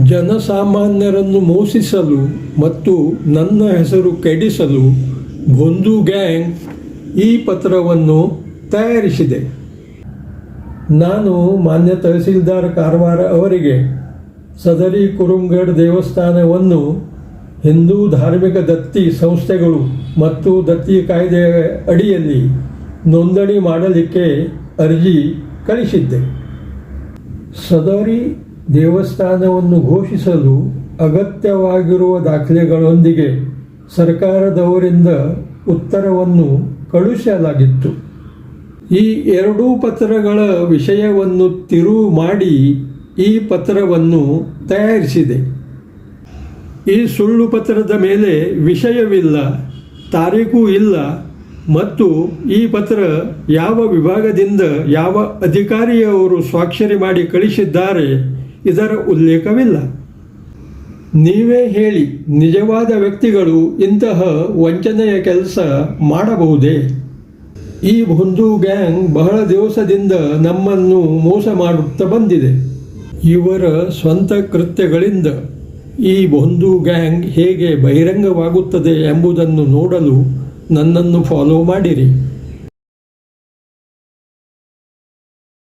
ಜನಸಾಮಾನ್ಯರನ್ನು ಮೋಸಿಸಲು ಮತ್ತು ನನ್ನ ಹೆಸರು ಕೆಡಿಸಲು ಭೊಂದು ಗ್ಯಾಂಗ್ ಈ ಪತ್ರವನ್ನು ತಯಾರಿಸಿದೆ. ನಾನು ಮಾನ್ಯ ತಹಸೀಲ್ದಾರ್ ಕಾರವಾರ ಅವರಿಗೆ ಸದರಿ ಕುರುಂಗಡ್ ದೇವಸ್ಥಾನವನ್ನು ಹಿಂದೂ ಧಾರ್ಮಿಕ ದತ್ತಿ ಸಂಸ್ಥೆಗಳು ಮತ್ತು ದತ್ತಿ ಕಾಯ್ದೆಯ ಅಡಿಯಲ್ಲಿ ನೋಂದಣಿ ಮಾಡಲಿಕ್ಕೆ ಅರ್ಜಿ ಕಳಿಸಿದ್ದೆ. ಸದರಿ ದೇವಸ್ಥಾನವನ್ನು ಘೋಷಿಸಲು ಅಗತ್ಯವಾಗಿರುವ ದಾಖಲೆಗಳೊಂದಿಗೆ ಸರ್ಕಾರದವರಿಂದ ಉತ್ತರವನ್ನು ಕಳುಹಿಸಲಾಗಿತ್ತು. ಈ ಎರಡೂ ಪತ್ರಗಳ ವಿಷಯವನ್ನು ತಿರುವು ಮಾಡಿ ಈ ಪತ್ರವನ್ನು ತಯಾರಿಸಿದೆ. ಈ ಸುಳ್ಳು ಪತ್ರದ ಮೇಲೆ ವಿಷಯವಿಲ್ಲ, ತಾರೀಖು ಇಲ್ಲ ಮತ್ತು ಈ ಪತ್ರ ಯಾವ ವಿಭಾಗದಿಂದ ಯಾವ ಅಧಿಕಾರಿಯವರು ಸ್ವಾಕ್ಷರಿ ಮಾಡಿ ಕಳಿಸಿದ್ದಾರೆ ಇದರ ಉಲ್ಲೇಖವಿಲ್ಲ. ನೀವೇ ಹೇಳಿ, ನಿಜವಾದ ವ್ಯಕ್ತಿಗಳು ಇಂತಹ ವಂಚನೆಯ ಕೆಲಸ ಮಾಡಬಹುದೇ? ಈ ಭೊಂದು ಗ್ಯಾಂಗ್ ಬಹಳ ದಿವಸದಿಂದ ನಮ್ಮನ್ನು ಮೋಸ ಮಾಡುತ್ತಾ ಬಂದಿದೆ. ಇವರ ಸ್ವಂತ ಕೃತ್ಯಗಳಿಂದ ಈ ಭೊಂದು ಗ್ಯಾಂಗ್ ಹೇಗೆ ಬಹಿರಂಗವಾಗುತ್ತದೆ ಎಂಬುದನ್ನು ನೋಡಲು ನನ್ನನ್ನು ಫಾಲೋ ಮಾಡಿರಿ.